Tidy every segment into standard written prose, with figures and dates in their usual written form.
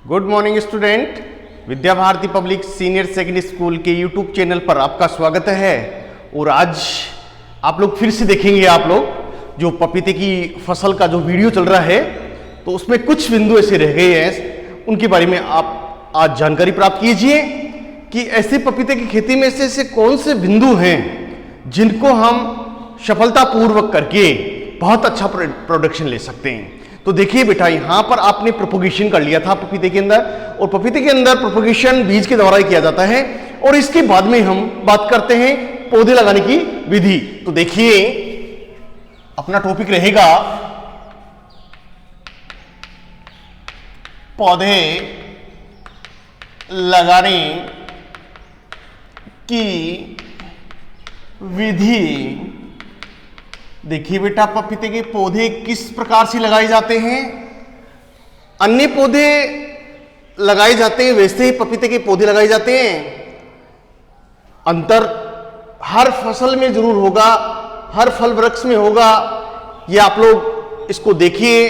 Good morning student. Vidya Bharati public senior secondary school के YouTube channel पर आपका स्वागत है। और आज आप लोग फिर से देखेंगे आप लोग जो पपीते की फसल का जो वीडियो चल रहा है, तो उसमें कुछ बिंदु ऐसे रह गए हैं, उनके बारे में आप आज जानकारी प्राप्त कीजिए कि ऐसे पपीते की खेती में से कौन से बिंदु हैं जिनको हम सफलतापूर्वक करके बहुत अच्छा प्रोडक्शन ले सकते हैं। तो देखिए बेटा, यहां पर आपने प्रोपोगेशन कर लिया था पपीते के अंदर, और पपीते के अंदर प्रोपोगेशन बीज के द्वारा ही किया जाता है। और इसके बाद में हम बात करते हैं पौधे लगाने की विधि। तो देखिए, अपना टॉपिक रहेगा पौधे लगाने की विधि। देखिए बेटा, पपीते के पौधे किस प्रकार से लगाए जाते हैं। अन्य पौधे लगाए जाते हैं वैसे ही पपीते के पौधे लगाए जाते हैं। अंतर हर फसल में जरूर होगा, हर फल वृक्ष में होगा। ये आप लोग इसको देखिए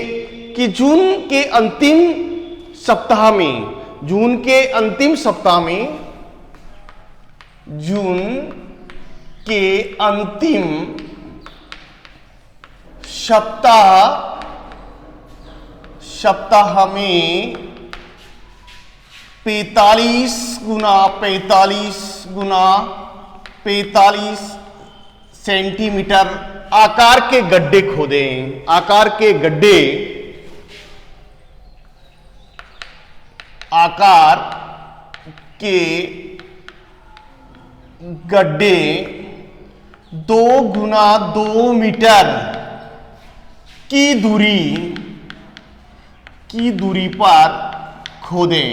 कि जून के अंतिम सप्ताह में 45 गुना 45 सेंटीमीटर आकार के गड्ढे खोदें। आकार के गड्ढे 2 गुना 2 मीटर की दूरी पर खोदें।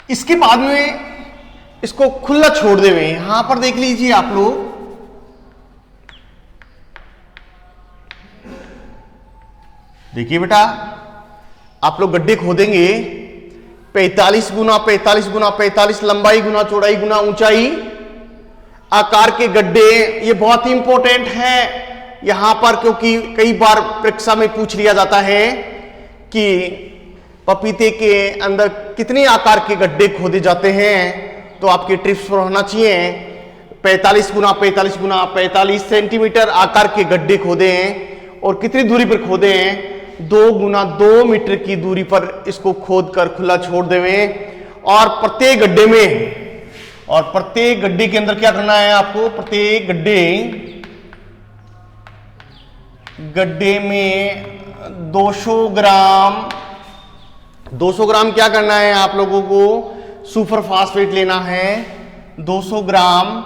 इसके बाद में इसको खुला छोड़ देवें। यहां पर देख लीजिए आप लोग, देखिए बेटा, आप लोग गड्ढे खोदेंगे 45 गुना 45 गुना 45 लंबाई गुना चौड़ाई गुना ऊंचाई आकार के गड्ढे। ये बहुत ही इंपॉर्टेंट है यहां पर, क्योंकि कई बार परीक्षा में पूछ लिया जाता है कि पपीते के अंदर कितने आकार के गड्ढे खोदे जाते हैं। तो आपके ट्रिप्स पर होना चाहिए 45 गुना 45 गुना 45 सेंटीमीटर आकार के गड्ढे खोदे हैं। और कितनी दूरी पर खोदे हैं? 2 गुना 2 मीटर की दूरी पर इसको खोद कर खुला छोड़ देवें। और प्रत्येक गड्ढे के अंदर क्या करना है आपको? प्रत्येक गड्ढे में 200 ग्राम क्या करना है आप लोगों को? सुपर फास्फेट लेना है। 200 ग्राम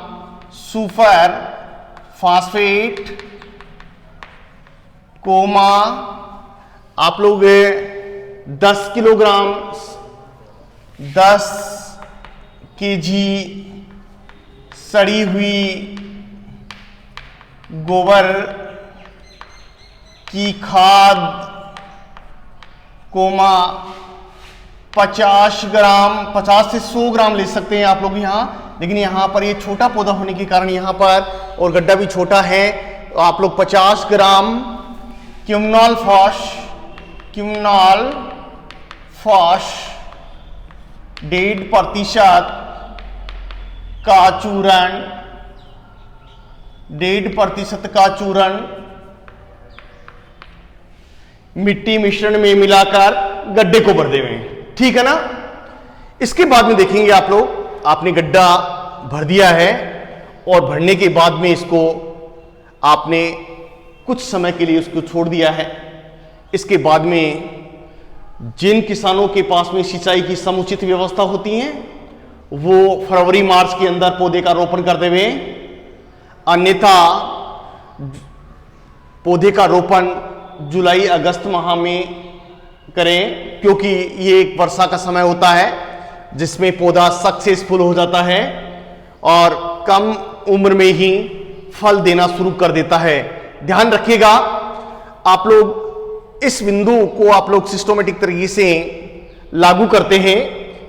सुपर फास्फेट कोमा आप लोग 10 किलोग्राम 10 केजी सड़ी हुई गोबर की खाद कोमा 50 से 100 ग्राम ले सकते हैं आप लोग यहां। लेकिन यहां पर ये छोटा पौधा होने के कारण यहां पर, और गड्ढा भी छोटा है, तो आप लोग 50 ग्राम क्यूमनॉल फॉस 1.5% का चूरण मिट्टी मिश्रण में मिलाकर गड्ढे को भर देवें। ठीक है ना। इसके बाद में देखेंगे आप लोग, आपने गड्ढा भर दिया है और भरने के बाद में इसको आपने कुछ समय के लिए उसको छोड़ दिया है। इसके बाद में जिन किसानों के पास में सिंचाई की समुचित व्यवस्था होती है वो फरवरी मार्च के अंदर पौधे का रोपण कर देवे। अन्यथा पौधे का रोपण जुलाई अगस्त माह में करें, क्योंकि ये एक वर्षा का समय होता है जिसमें पौधा सक्सेसफुल हो जाता है और कम उम्र में ही फल देना शुरू कर देता है। ध्यान रखिएगा, आप लोग इस बिंदु को आप लोग सिस्टमेटिक तरीके से लागू करते हैं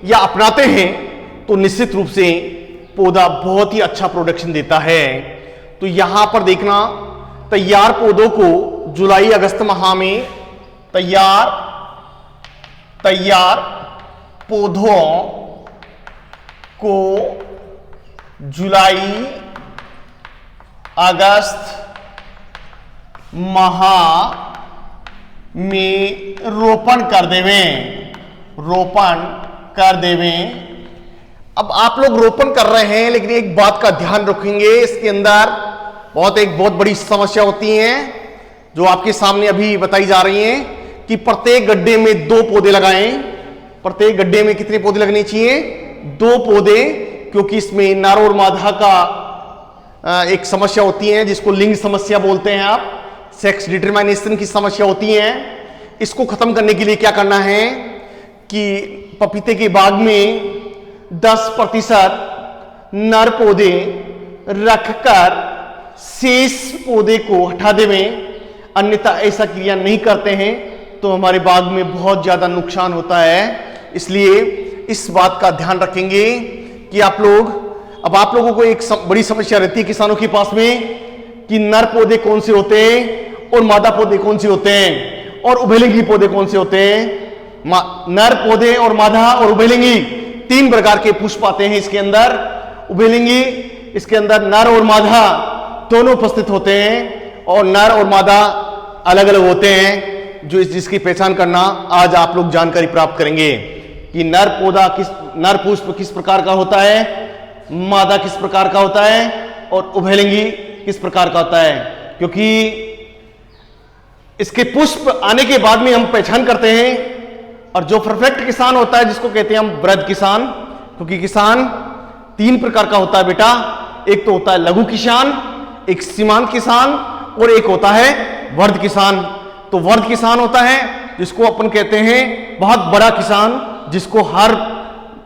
या अपनाते हैं तो निश्चित रूप से पौधा बहुत ही अच्छा प्रोडक्शन देता है। तो यहां पर देखना, तैयार पौधों को जुलाई अगस्त माह में तैयार तैयार पौधों को जुलाई अगस्त माह में रोपण कर देवें। अब आप लोग रोपण कर रहे हैं, लेकिन एक बात का ध्यान रखेंगे, इसके अंदर बहुत बड़ी समस्या होती है जो आपके सामने अभी बताई जा रही है कि प्रत्येक गड्ढे में 2 पौधे लगाएं। प्रत्येक गड्ढे में कितने पौधे लगने चाहिए? 2 पौधे, क्योंकि इसमें नर और मादा का एक समस्या होती है जिसको लिंग समस्या बोलते हैं आप, सेक्स डिटरमिनेशन की समस्या होती है। इसको खत्म करने के लिए क्या करना है कि पपीते के बाग में 10% नर पौधे रखकर शेष पौधे को हटा देवें। अन्यथा ऐसा क्रिया नहीं करते हैं तो हमारे बाग में बहुत ज्यादा नुकसान होता है। इसलिए इस बात का ध्यान रखेंगे कि आप लोगों को एक बड़ी समस्या रहती है किसानों के पास में कि नर पौधे कौन से होते हैं और मादा पौधे कौन से होते हैं और उभयलिंगी पौधे कौन से होते हैं। नर पौधे और मादा और उभयलिंगी 3 प्रकार के पुष्प आते हैं इसके अंदर। उभयलिंगी, इसके अंदर नर और मादा दोनों उपस्थित होते हैं और नर और मादा अलग अलग होते हैं, जो जिसकी पहचान करना आज आप लोग जानकारी प्राप्त करेंगे कि नर पुष्प किस प्रकार का होता है, मादा किस प्रकार का होता है और उभयलिंगी किस प्रकार का होता है। क्योंकि इसके पुष्प आने के बाद में हम पहचान करते हैं, और जो परफेक्ट किसान होता है जिसको कहते हैं हम वृद्ध किसान, क्योंकि किसान 3 प्रकार का होता है बेटा। एक तो होता है लघु किसान, एक सीमांत किसान और एक होता है वर्ध किसान। तो वर्ध किसान होता है जिसको अपन कहते हैं बहुत बड़ा किसान, जिसको हर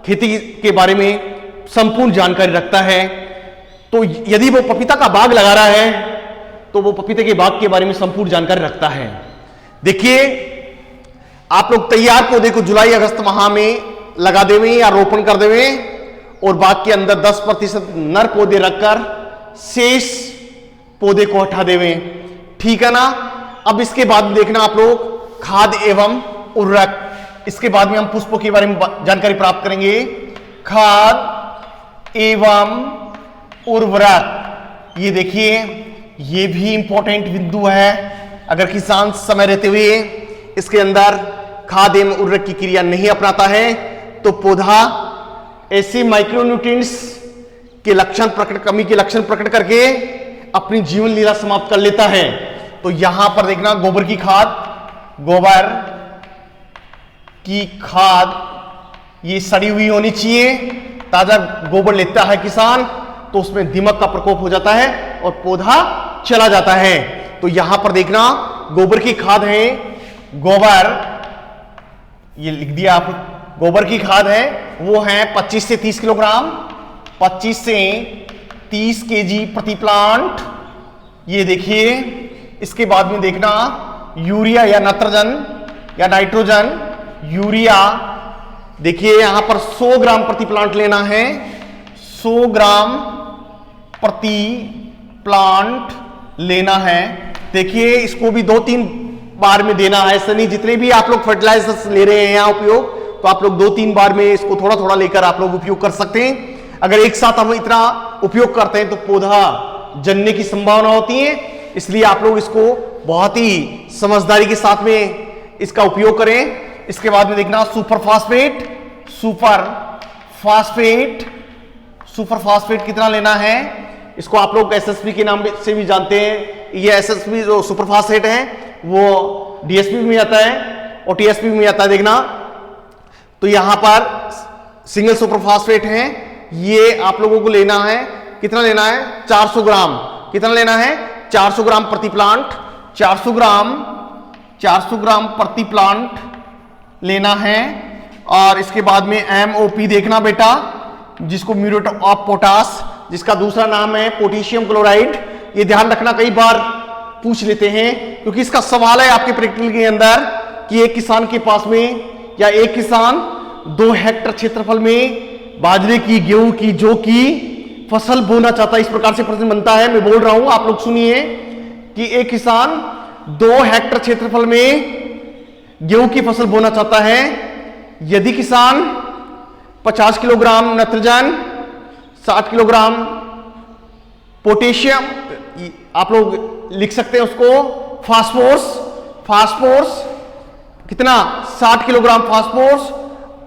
खेती के बारे में संपूर्ण जानकारी रखता है। तो यदि वो पपीता का बाग लगा रहा है तो वो पपीते के बाग के बारे में संपूर्ण जानकारी रखता है। देखिए, आप लोग तैयार पौधे को जुलाई अगस्त माह में लगा देवें या रोपण कर देवें और बाग के अंदर 10% नर पौधे रखकर शेष पौधे को हटा देवें। ठीक है ना। अब इसके बाद देखना आप लोग खाद एवं उर्वरक, इसके बाद में हम पुष्पों के बारे में जानकारी प्राप्त करेंगे। खाद एवं उर्वरक, ये देखिए, ये भी इंपॉर्टेंट बिंदु है। अगर किसान समय रहते हुए इसके अंदर खाद एवं उर्वरक की क्रिया नहीं अपनाता है तो पौधा ऐसे माइक्रोन्यूट्रिएंट्स के कमी के लक्षण प्रकट करके अपनी जीवन लीला समाप्त कर लेता है। तो यहां पर देखना, गोबर की खाद ये सड़ी हुई होनी चाहिए। ताजा गोबर लेता है किसान तो उसमें दीमक का प्रकोप हो जाता है और पौधा चला जाता है। तो यहां पर देखना, गोबर की खाद है, गोबर, ये लिख दिया आप, गोबर की खाद है वो है 25 से 30 किलोग्राम, 25 से 30 केजी प्रति प्लांट। ये देखिए, इसके बाद में देखना यूरिया या नत्रजन या नाइट्रोजन, यूरिया देखिए यहां पर 100 ग्राम प्रति प्लांट लेना है, 100 ग्राम प्रति प्लांट लेना है। देखिए, इसको भी 2-3 बार में देना है। ऐसा नहीं, जितने भी आप लोग फर्टिलाइजर्स ले रहे हैं यहाँ उपयोग, तो आप लोग 2-3 बार में इसको थोड़ा थोड़ा लेकर आप लोग उपयोग कर सकते हैं। अगर एक साथ हम इतना उपयोग करते हैं तो पौधा जलने की संभावना होती है। इसलिए आप लोग इसको बहुत ही समझदारी के साथ में इसका उपयोग करें। इसके बाद में देखना सुपर फास्फेट कितना लेना है, इसको आप लोग एसएसपी के नाम से भी जानते हैं। ये एसएसपी जो सुपर फास्फेट है वो डीएसपी में आता है और टीएसपी में आता है। देखना, तो यहां पर सिंगल सुपर फास्फेट है, ये आप लोगों को लेना है, कितना लेना है, 400 ग्राम। कितना लेना है, 400 ग्राम प्रति प्लांट, 400 ग्राम प्रति प्लांट लेना है। और इसके बाद में MOP देखना बेटा, जिसको म्यूरेट ऑफ पोटास, जिसका दूसरा नाम है पोटेशियम क्लोराइड। ये ध्यान रखना, कई बार पूछ लेते हैं क्योंकि इसका सवाल है आपके प्रैक्टिकल के अंदर कि एक किसान के पास में या एक किसान 2 हेक्टेयर क्षेत्रफल में बाजरे की, गेहूं की, जौ की फसल बोना चाहता है। इस प्रकार से प्रश्न बनता है, मैं बोल रहा हूं, आप लोग सुनिए कि एक किसान 2 हेक्टेयर क्षेत्रफल में गेहूं की फसल बोना चाहता है यदि किसान 50 किलोग्राम नत्रजन, 60 किलोग्राम पोटेशियम, आप लोग लिख सकते हैं उसको फास्फोरस कितना 60 किलोग्राम फास्फोरस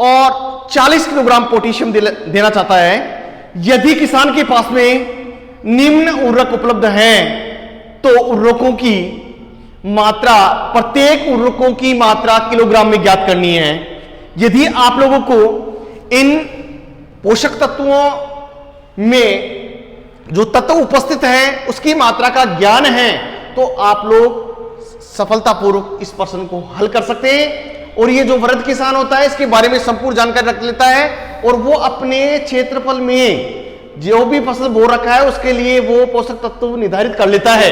और 40 किलोग्राम पोटेशियम देना चाहता है। यदि किसान के पास में निम्न उर्वरक उपलब्ध है तो उर्वरकों की मात्रा, प्रत्येक उर्वरकों की मात्रा किलोग्राम में ज्ञात करनी है। यदि आप लोगों को इन पोषक तत्वों में जो तत्व उपस्थित है उसकी मात्रा का ज्ञान है तो आप लोग सफलतापूर्वक इस प्रश्न को हल कर सकते हैं। और ये जो वृद्ध किसान होता है इसके बारे में संपूर्ण जानकारी रख लेता है और वो अपने क्षेत्रफल में जो भी फसल बो रखा है उसके लिए वो पोषक तत्व निर्धारित कर लेता है।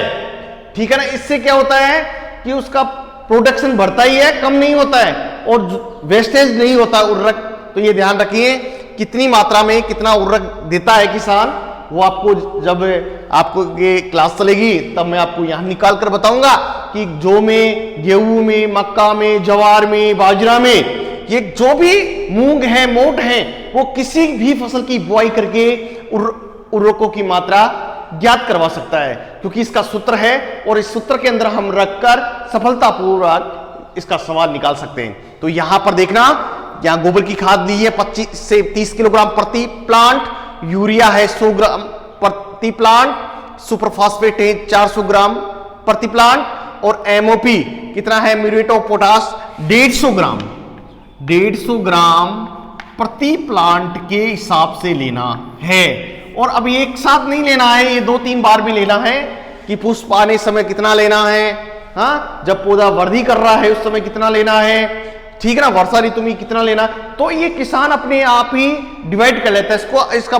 ठीक है ना। इससे क्या होता है कि उसका प्रोडक्शन बढ़ता ही है, कम नहीं होता है और वेस्टेज नहीं होता उर्वरक। तो ये ध्यान रखिए कितनी मात्रा में कितना उर्वरक देता है किसान, वो आपको जब आपको ये क्लास चलेगी तब मैं आपको यहां निकाल कर बताऊंगा कि जौ में, गेहूं में, मक्का में, जवार में, बाजरा में, ये जो भी मूंग है, मोट है, वो किसी भी फसल की बुआई करके उर्वरकों की मात्रा ज्ञात करवा सकता है क्योंकि इसका सूत्र है और इस सूत्र के अंदर हम रखकर सफलतापूर्वक इसका सवाल निकाल सकते हैं। तो यहां पर देखना, यहां गोबर की खाद ली है 25 से 30 किलोग्राम प्रति प्लांट, यूरिया है 100 ग्राम प्रति प्लांट, सुपरफॉस्फेट है 400 ग्राम प्रति प्लांट और एमओपी कितना है, म्यूरेट ऑफ पोटाश 150 ग्राम प्रति प्लांट के हिसाब से लेना है। और अब एक साथ नहीं लेना है, ये 2-3 बार भी लेना है कि पुष्प आने समय कितना लेना है, हाँ, जब पौधा वृद्धि कर रहा है उस समय कितना लेना है, ठीक है ना, वर्षा ऋतु में कितना लेना। तो ये किसान अपने आप ही डिवाइड कर लेता है, इसका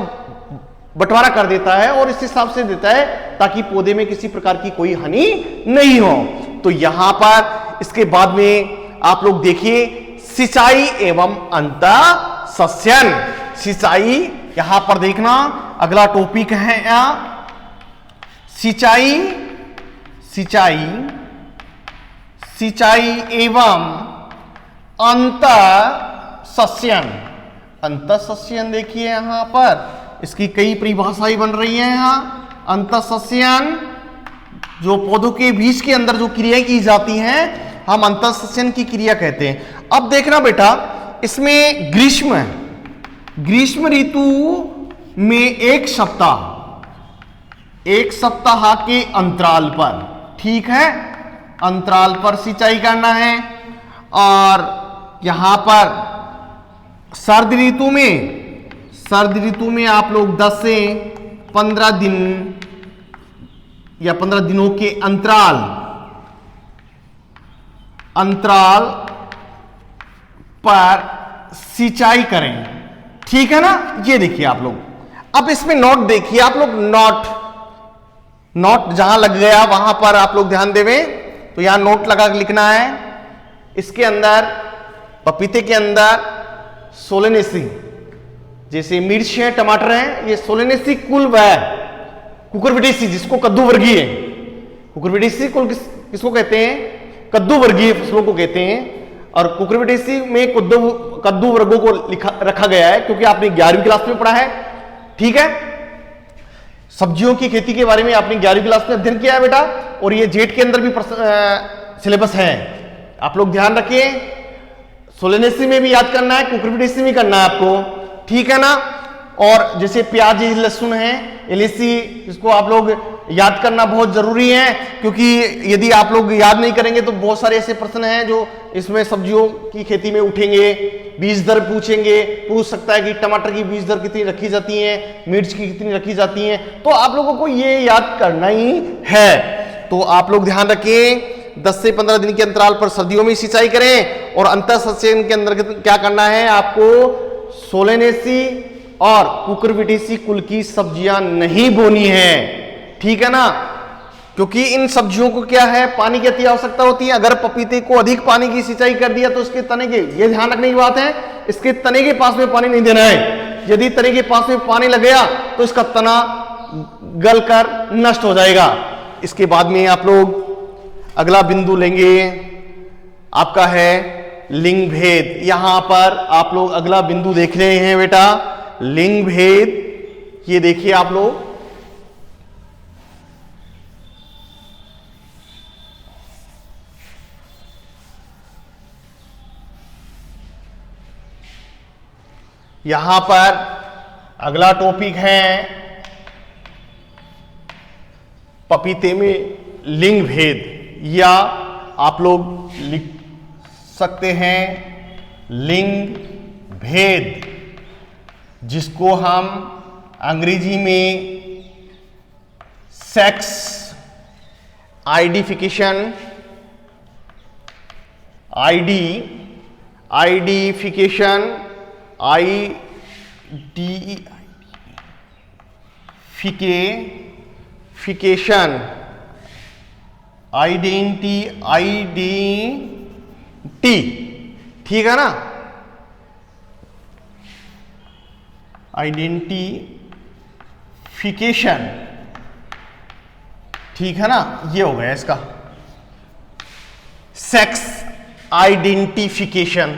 बंटवारा कर देता है और इस हिसाब से देता है ताकि पौधे में किसी प्रकार की कोई हानि नहीं हो। तो यहां पर इसके बाद में आप लोग देखिए सिंचाई एवं अंतः सस्यन। सिंचाई यहां पर देखना अगला टॉपिक है सिंचाई एवं अंतः सस्यन देखिए यहां पर इसकी कई परिभाषाएं बन रही हैं। यहां अंतः सस्यन जो पौधों के बीच के अंदर जो क्रियाएं की जाती हैं हम अंतः सस्यन की क्रिया कहते हैं। अब देखना बेटा, इसमें ग्रीष्म ऋतु में एक सप्ताह के अंतराल पर, ठीक है, अंतराल पर सिंचाई करना है। और यहां पर सर्द ऋतु में आप लोग 10 से 15 दिन या 15 दिनों के अंतराल पर सिंचाई करें, ठीक है ना। ये देखिए आप लोग, अब इसमें नोट देखिए आप लोग, नोट जहां लग गया वहां पर आप लोग ध्यान देवें। तो यहां नोट लगा लिखना है। इसके अंदर पपीते के अंदर सोलेनेसी, जैसे मिर्च है, टमाटर है, ये सोलेनेसी कुल व कुकुरबिटेसी जिसको कद्दू वर्गीय, कुकुरबिटेसी कुल किसको कहते हैं, कद्दू वर्गीय फसलों को कहते हैं। और कुकुरबिटेसी में कद्दू वर्गों को रखा गया है क्योंकि आपने 11वीं क्लास में पढ़ा है, ठीक है। सब्जियों की खेती के बारे में आपने 11वीं क्लास में अध्ययन किया है बेटा, और ये जेट के अंदर भी सिलेबस है, आप लोग ध्यान रखिए। सोलेनेसी में भी याद करना है, कुकुरबिटेसी में करना है आपको, ठीक है ना। और जैसे प्याज, लहसुन है, इलायची, इसको आप लोग याद करना बहुत जरूरी है क्योंकि यदि आप लोग याद नहीं करेंगे तो बहुत सारे ऐसे प्रश्न हैं जो इसमें सब्जियों की खेती में उठेंगे। बीज दर पूछ सकता है कि टमाटर की बीज दर कितनी रखी जाती है, मिर्च की कितनी रखी जाती है, तो आप लोगों को ये याद करना ही है। तो आप लोग ध्यान रखें 10 से 15 दिन के अंतराल पर सर्दियों में सिंचाई करें। और अंतः सस्यन के अंदर क्या करना है आपको, सोलेनेसी और कुकुरबिटेसी कुल की सब्जियां नहीं बोनी है, ठीक है ना, क्योंकि इन सब्जियों को क्या है, पानी की अति आवश्यकता होती है। अगर पपीते को अधिक पानी की सिंचाई कर दिया तो इसके तने के, ये ध्यान रखने की बात है, इसके तने के पास में पानी नहीं देना है। यदि तने के पास में पानी लग गया तो इसका तना गलकर नष्ट हो जाएगा। इसके बाद में आप लोग अगला बिंदु लेंगे, आपका है लिंग भेद। यहां पर आप लोग अगला बिंदु देख रहे हैं बेटा, लिंग भेद। ये देखिए आप लोग, यहां पर अगला टॉपिक है पपीते में लिंग भेद, या आप लोग लिख सकते हैं लिंग भेद, जिसको हम अंग्रेजी में सेक्स आइडेंटिफिकेशन आइडेंटिटी, ठीक है ना, आइडेंटिफिकेशन, ठीक है ना, ये हो गया इसका सेक्स आइडेंटिफिकेशन,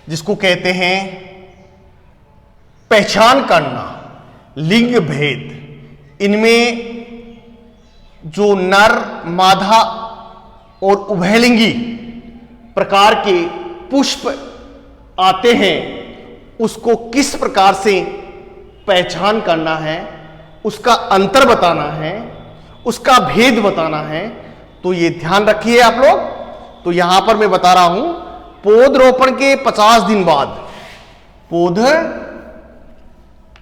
जिसको कहते हैं पहचान करना, लिंग भेद। इनमें जो नर, मादा और उभयलिंगी प्रकार के पुष्प आते हैं, उसको किस प्रकार से पहचान करना है, उसका अंतर बताना है, उसका भेद बताना है, तो ये ध्यान रखिए आप लोग। तो यहां पर मैं बता रहा हूं, पौधरोपण के 50 दिन बाद,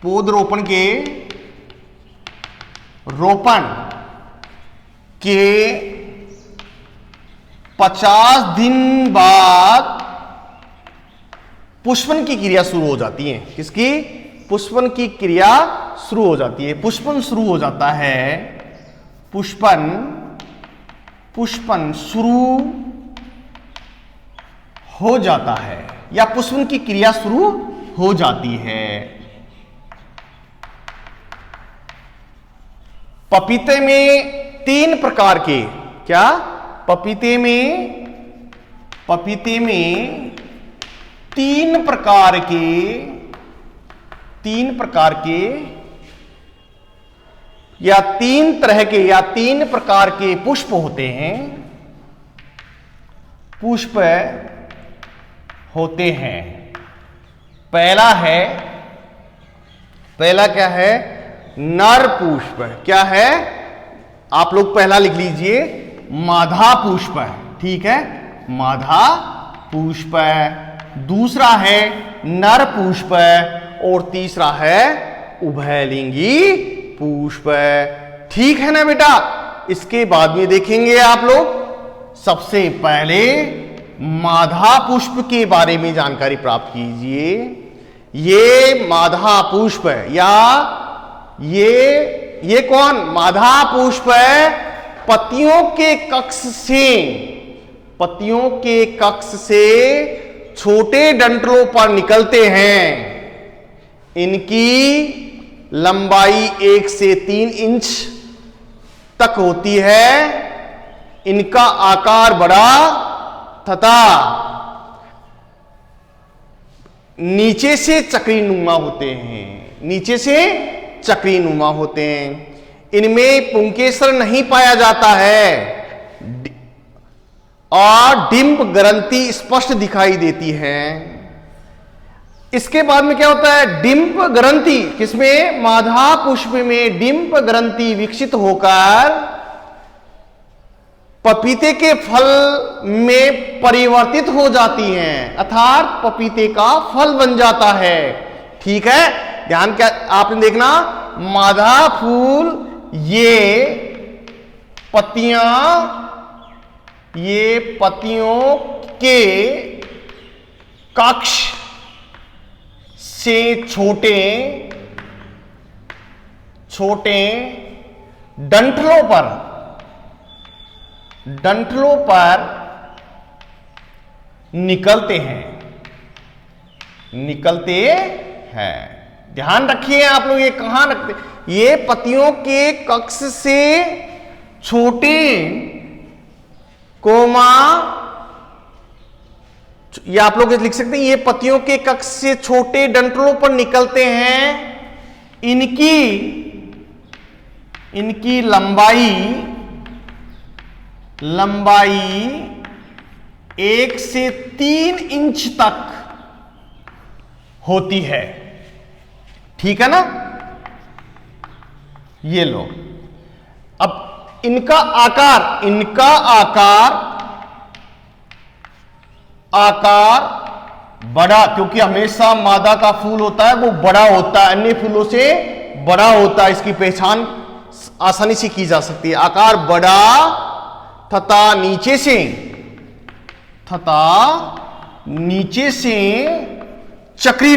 पौधरोपण के के 50 दिन बाद पुष्पन की क्रिया शुरू हो जाती है। किसकी? पुष्पन की क्रिया शुरू हो जाती है। पुष्पन शुरू हो जाता है, पुष्पन शुरू हो जाता है, या पुष्पन की क्रिया शुरू हो जाती है। पपीते में 3 प्रकार के, क्या? पपीते में 3 प्रकार के या 3 तरह के या 3 प्रकार के पुष्प होते हैं, पुष्प होते हैं। पहला क्या है? नर पुष्प। क्या है? आप लोग पहला लिख लीजिए, मादा पुष्प, ठीक है, मादा पुष्प। दूसरा है नर पुष्प, और तीसरा है उभयलिंगी पुष्प, ठीक है ना बेटा। इसके बाद में देखेंगे आप लोग, सबसे पहले मादा पुष्प के बारे में जानकारी प्राप्त कीजिए। ये मादा पुष्प है, या ये कौन? मादा पुष्प है, पत्तियों के कक्ष से छोटे डंठलों पर निकलते हैं। इनकी लंबाई 1 से 3 इंच तक होती है। इनका आकार बड़ा तथा नीचे से चक्रीनुमा होते हैं। इनमें पुंकेसर नहीं पाया जाता है और डिंब ग्रंथि स्पष्ट दिखाई देती है। इसके बाद में क्या होता है? डिंब ग्रंथि, किसमें? मादा पुष्प में डिंब ग्रंथि विकसित होकर पपीते के फल में परिवर्तित हो जाती हैं, अर्थात पपीते का फल बन जाता है, ठीक है। ध्यान क्या आपने देखना, मादा फूल, ये पत्तियों के कक्ष से छोटे डंठलों पर निकलते हैं। ध्यान रखिए आप लोग, ये कहां रखते? ये पत्तियों के कक्ष से छोटे ये आप लोग लिख सकते हैं, ये पत्तियों के कक्ष से छोटे डंठलों पर निकलते हैं। इनकी लंबाई 1 से 3 इंच तक होती है। ठीक है ना? ये लो। अब इनका आकार बड़ा, क्योंकि हमेशा मादा का फूल होता है वो बड़ा होता है, अन्य फूलों से बड़ा होता है। इसकी पहचान आसानी से की जा सकती है। आकार बड़ा तथा नीचे से चक्री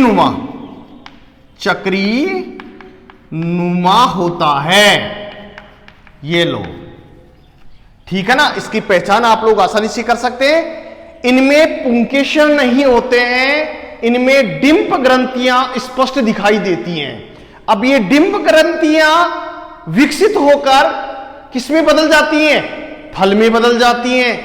नुमा होता है। ये लो। ठीक है ना? इसकी पहचान आप लोग आसानी से कर सकते हैं। इनमें पुंकेशन नहीं होते हैं, इनमें डिंप ग्रंथियां स्पष्ट दिखाई देती हैं। अब ये डिंप ग्रंथियां विकसित होकर किसमें बदल जाती हैं? फल में बदल जाती हैं।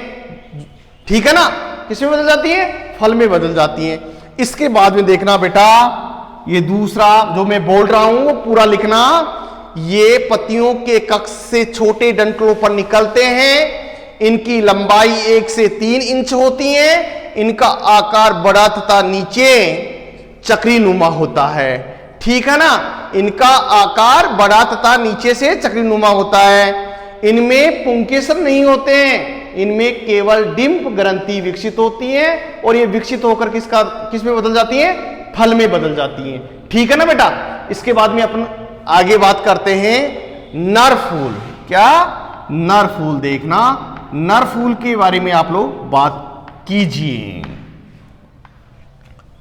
ठीक है ना? किसमें बदल जाती हैं? फल में बदल जाती हैं। इसके बाद में देखना बेटा, ये दूसरा जो मैं बोल रहा हूं वो पूरा लिखना। ये पत्तियों के कक्ष से छोटे डंठलों पर निकलते हैं। इनकी लंबाई 1 से 3 इंच होती है। इनका आकार बड़ा तथा नीचे चक्री नुमा होता है। ठीक है ना? इनका आकार बड़ा तथा नीचे से चक्री नुमा होता है। इनमें पुंकेशन नहीं होते हैं, इनमें केवल डिंप ग्रंथि विकसित होती है और ये विकसित होकर किसमें बदल जाती है? फल में बदल जाती है। ठीक है ना बेटा? इसके बाद में अपन आगे बात करते हैं नर फूल। क्या? नर फूल। देखना, नर फूल के बारे में आप लोग बात कीजिए।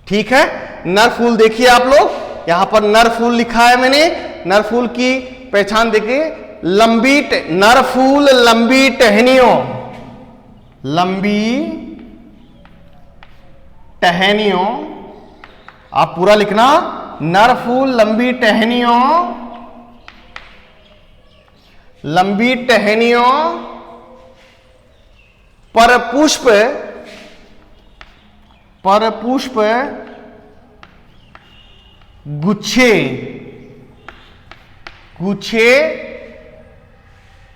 ठीक है? नर फूल देखिए आप लोग, यहां पर नर फूल लिखा है मैंने। नर फूल की पहचान देखिए, नर फूल लंबी टहनियों, आप पूरा लिखना। नर फूल लंबी टहनियों पर पुष्प गुच्छे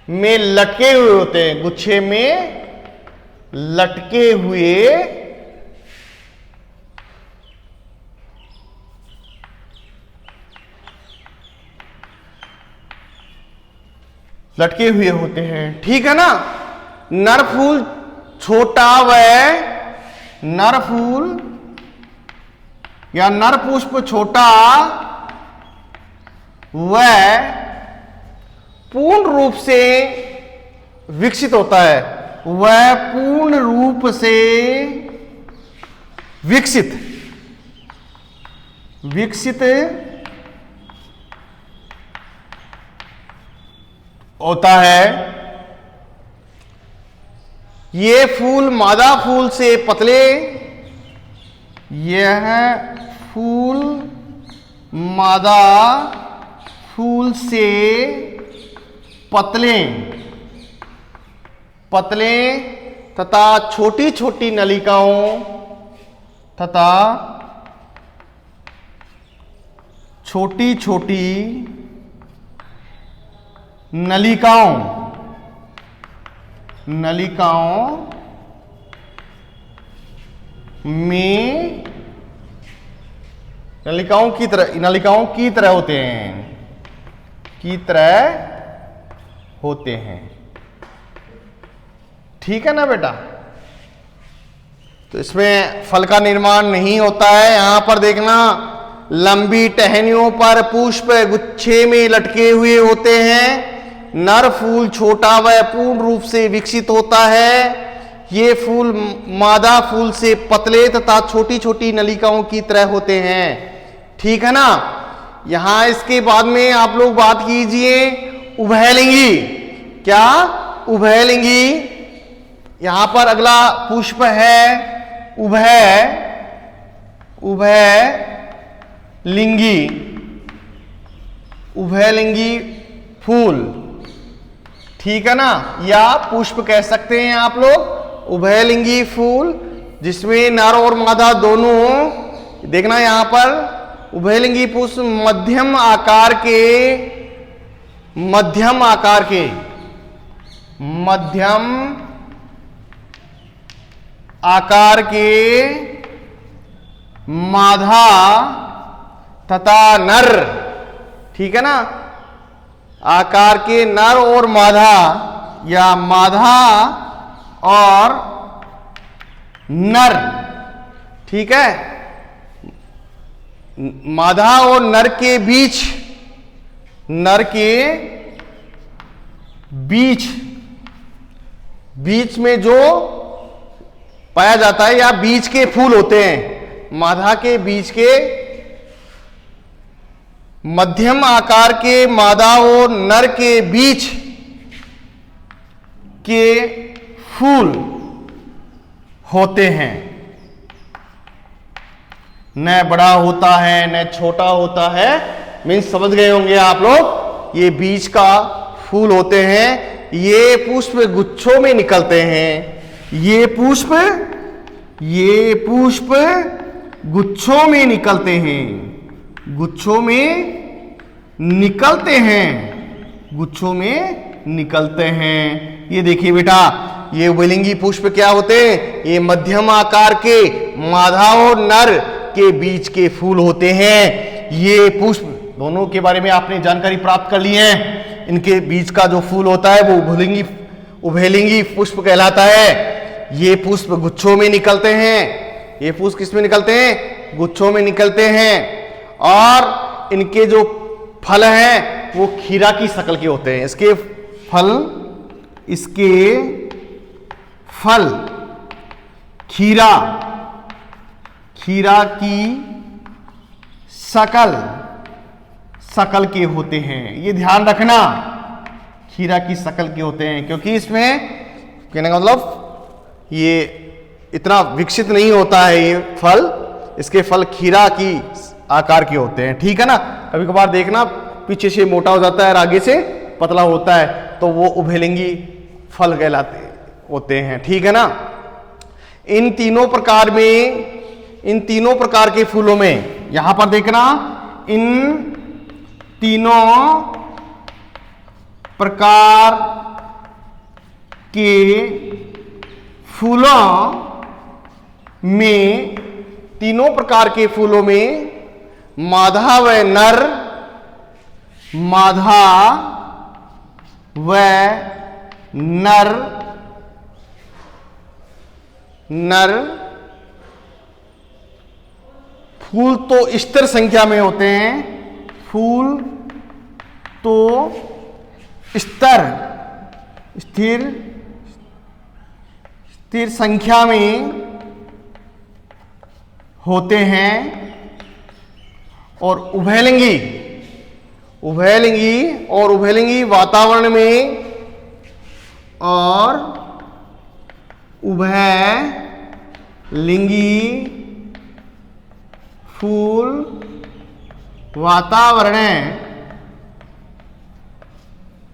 में लटके हुए होते हैं। गुच्छे में लटके हुए होते हैं। ठीक है ना? नर फूल छोटा नर फूल या नर पुष्प छोटा वह पूर्ण रूप से विकसित होता है। वह पूर्ण रूप से विकसित होता है। ये फूल मादा फूल से पतले, यह फूल मादा फूल से पतले तथा छोटी छोटी नलिकाओं में नलिकाओं की तरह होते हैं। ठीक है ना बेटा? तो इसमें फल का निर्माण नहीं होता है। यहां पर देखना, लंबी टहनियों पर पुष्प गुच्छे में लटके हुए होते हैं। नर फूल छोटा व पूर्ण रूप से विकसित होता है। ये फूल मादा फूल से पतले तथा छोटी छोटी नलिकाओं की तरह होते हैं। ठीक है ना? यहां इसके बाद में आप लोग बात कीजिए उभयलिंगी। क्या? उभयलिंगी। यहां पर अगला पुष्प है उभयलिंगी फूल। ठीक है ना? या पुष्प कह सकते हैं आप लोग। उभयलिंगी फूल जिसमें नर और मादा दोनों, देखना यहां पर उभयलिंगी पुष्प मध्यम आकार के मादा तथा नर, ठीक है ना, आकार के नर और मादा या मादा और नर, ठीक है, मादा और नर के बीच में जो पाया जाता है या बीज के फूल होते हैं, मादा के बीज के मध्यम आकार के मादा और नर के बीच के फूल होते हैं। न बड़ा होता है न छोटा होता है, मीन्स समझ गए होंगे आप लोग, ये बीज का फूल होते हैं। ये पुष्प गुच्छों में निकलते हैं, ये पुष्प गुच्छों में निकलते हैं, गुच्छों में निकलते हैं। ये देखिए बेटा, ये उभयलिंगी पुष्प क्या होते हैं? ये मध्यम आकार के मादा और नर के बीच के फूल होते हैं। ये पुष्प दोनों के बारे में आपने जानकारी प्राप्त कर ली है। इनके बीच का जो फूल होता है वो उभयलिंगी पुष्प कहलाता है। ये पुष्प गुच्छों में निकलते हैं। ये पुष्प किस में निकलते हैं? गुच्छों में निकलते हैं। और इनके जो फल हैं वो खीरा की शक्ल के होते हैं। इसके फल खीरा की शकल के होते हैं। ये ध्यान रखना, खीरा की शकल के होते हैं, क्योंकि इसमें कहने का मतलब ये इतना विकसित नहीं होता है ये फल, इसके फल खीरा की आकार के होते हैं, ठीक है ना। कभी कभार देखना पीछे से मोटा हो जाता है और आगे से पतला होता है, तो वो उभयलिंगी फल कहलाते होते हैं, ठीक है ना। इन तीनों प्रकार के फूलों में, यहां पर देखना, इन तीनों प्रकार के फूलों में मादा व नर फूल तो स्थिर संख्या में होते हैं। फूल तो स्थिर संख्या में होते हैं। और उभयलिंगी वातावरण में फूल वातावरण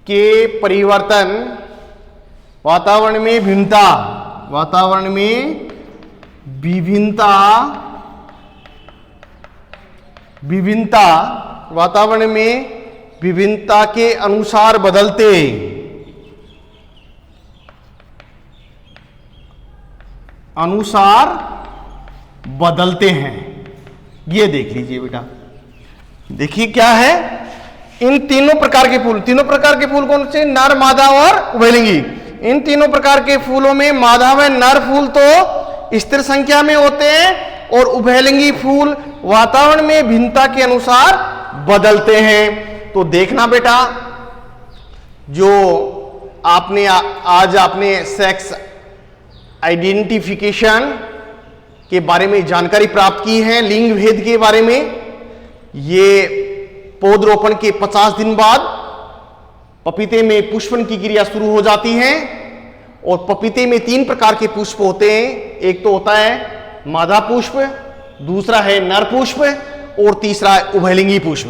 के परिवर्तन, वातावरण में विभिन्नता के अनुसार बदलते हैं। ये देख लीजिए बेटा, देखिए क्या है, इन तीनों प्रकार के फूल कौन से? नर, मादा और उभयलिंगी। इन तीनों प्रकार के फूलों में मादा व नर फूल तो स्थिर संख्या में होते हैं और उभयलिंगी फूल वातावरण में भिन्नता के अनुसार बदलते हैं। तो देखना बेटा, जो आपने सेक्स आइडेंटिफिकेशन के बारे में जानकारी प्राप्त की है, लिंग भेद के बारे में। ये पौधरोपण के 50 दिन बाद पपीते में पुष्पन की क्रिया शुरू हो जाती है। और पपीते में 3 प्रकार के पुष्प होते हैं। एक तो होता है मादा पुष्प, दूसरा है नर पुष्प और तीसरा है उभयलिंगी पुष्प।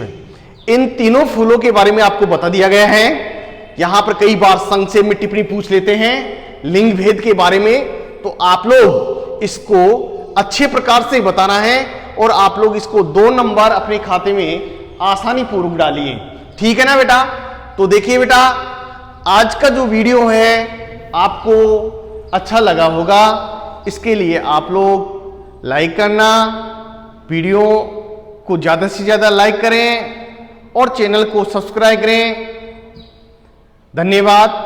इन तीनों फूलों के बारे में आपको बता दिया गया है। यहां पर कई बार संक्षेप में टिप्पणी पूछ लेते हैं लिंग भेद के बारे में, तो आप लोग इसको अच्छे प्रकार से बताना है और आप लोग इसको 2 नंबर अपने खाते में आसानी पूर्वक डालिए। ठीक है ना बेटा? तो देखिए बेटा, आज का जो वीडियो है आपको अच्छा लगा होगा। इसके लिए आप लोग लाइक करना, वीडियो को ज़्यादा से ज़्यादा लाइक करें और चैनल को सब्सक्राइब करें। धन्यवाद।